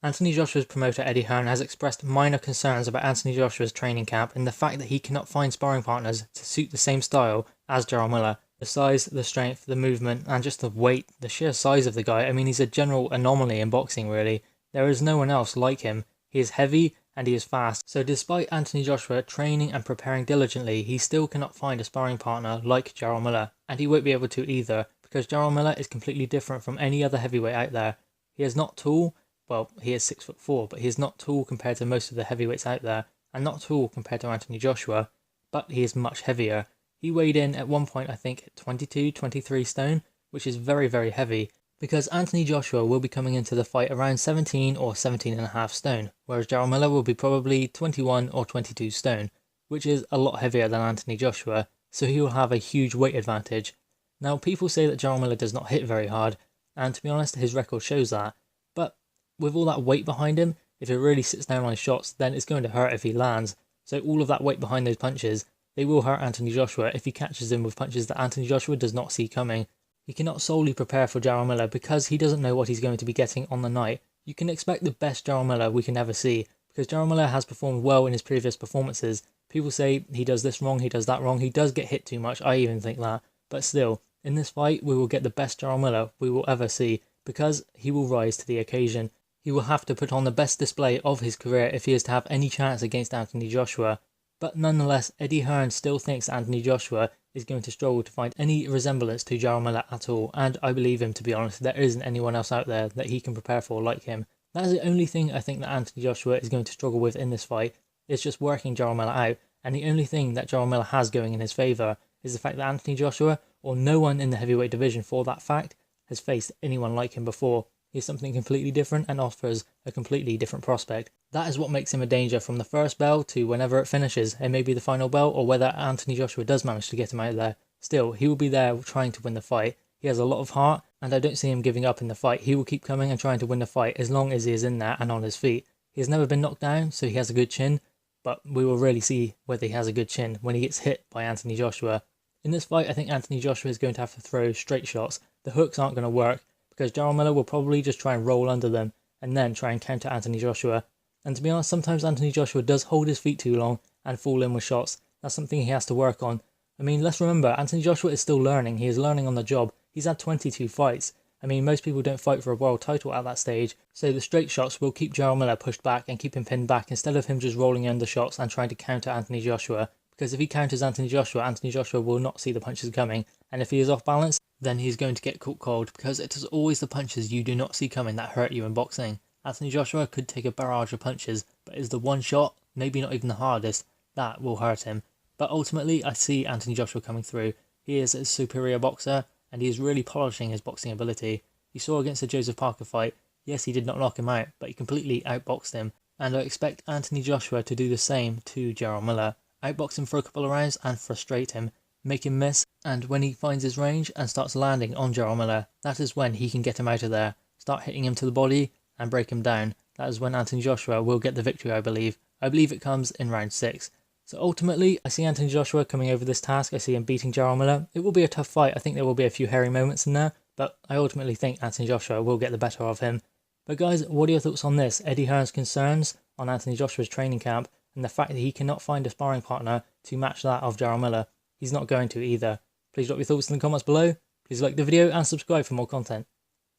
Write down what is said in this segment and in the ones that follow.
Anthony Joshua's promoter Eddie Hearn has expressed minor concerns about Anthony Joshua's training camp and the fact that he cannot find sparring partners to suit the same style as Jarrel Miller. The size, the strength, the movement, and just the weight, the sheer size of the guy. I mean, he's a general anomaly in boxing, really. There is no one else like him. He is heavy and he is fast. So despite Anthony Joshua training and preparing diligently, he still cannot find a sparring partner like Jarrel Miller. And he won't be able to either, because Jarrel Miller is completely different from any other heavyweight out there. He is not tall. Well, he is 6'4", but he is not tall compared to most of the heavyweights out there, and not tall compared to Anthony Joshua, but he is much heavier. He weighed in at one point, I think, 22, 23 stone, which is very, very heavy, because Anthony Joshua will be coming into the fight around 17 or 17.5 stone, whereas Jarrel Miller will be probably 21 or 22 stone, which is a lot heavier than Anthony Joshua, so he will have a huge weight advantage. Now, people say that Jarrel Miller does not hit very hard, and to be honest, his record shows that, but with all that weight behind him, if he really sits down on his shots, then it's going to hurt if he lands. So all of that weight behind those punches, they will hurt Anthony Joshua if he catches him with punches that Anthony Joshua does not see coming. He cannot solely prepare for Jarrel Miller because he doesn't know what he's going to be getting on the night. You can expect the best Jarrel Miller we can ever see, because Jarrel Miller has performed well in his previous performances. People say he does this wrong, he does that wrong, he does get hit too much, I even think that. But still, in this fight, we will get the best Jarrel Miller we will ever see, because he will rise to the occasion. He will have to put on the best display of his career if he is to have any chance against Anthony Joshua. But nonetheless, Eddie Hearn still thinks Anthony Joshua is going to struggle to find any resemblance to Jarrel Miller at all, and I believe him, to be honest. There isn't anyone else out there that he can prepare for like him. That is the only thing I think that Anthony Joshua is going to struggle with in this fight, is just working Jarrel Miller out, and the only thing that Jarrel Miller has going in his favour is the fact that Anthony Joshua, or no one in the heavyweight division for that fact, has faced anyone like him before. He's something completely different and offers a completely different prospect. That is what makes him a danger from the first bell to whenever it finishes. It may be the final bell or whether Anthony Joshua does manage to get him out of there. Still, he will be there trying to win the fight. He has a lot of heart and I don't see him giving up in the fight. He will keep coming and trying to win the fight as long as he is in there and on his feet. He has never been knocked down, so he has a good chin, but we will really see whether he has a good chin when he gets hit by Anthony Joshua. In this fight, I think Anthony Joshua is going to have to throw straight shots. The hooks aren't going to work, because Jarrel Miller will probably just try and roll under them and then try and counter Anthony Joshua. And to be honest, sometimes Anthony Joshua does hold his feet too long and fall in with shots. That's something he has to work on. I mean, let's remember, Anthony Joshua is still learning. He is learning on the job. He's had 22 fights. I mean, most people don't fight for a world title at that stage, so the straight shots will keep Jarrel Miller pushed back and keep him pinned back instead of him just rolling under shots and trying to counter Anthony Joshua. Because if he counters Anthony Joshua will not see the punches coming, and if he is off balance, then he's going to get caught cold, because it is always the punches you do not see coming that hurt you in boxing. Anthony Joshua could take a barrage of punches, but is the one shot, maybe not even the hardest, that will hurt him. But ultimately, I see Anthony Joshua coming through. He is a superior boxer, and he is really polishing his boxing ability. You saw against the Joseph Parker fight, yes, he did not knock him out, but he completely outboxed him, and I expect Anthony Joshua to do the same to Jarrel Miller. Outbox him for a couple of rounds and frustrate him, make him miss, and when he finds his range and starts landing on Jarrel Miller, that is when he can get him out of there, start hitting him to the body and break him down. That is when Anthony Joshua will get the victory, I believe. I believe it comes in round 6. So ultimately, I see Anthony Joshua coming over this task. I see him beating Jarrel Miller. It will be a tough fight. I think there will be a few hairy moments in there, but I ultimately think Anthony Joshua will get the better of him. But guys, what are your thoughts on this? Eddie Hearn's concerns on Anthony Joshua's training camp, and the fact that he cannot find a sparring partner to match that of Jarrel Miller. He's not going to either. Please drop your thoughts in the comments below. Please like the video and subscribe for more content.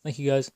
Thank you guys.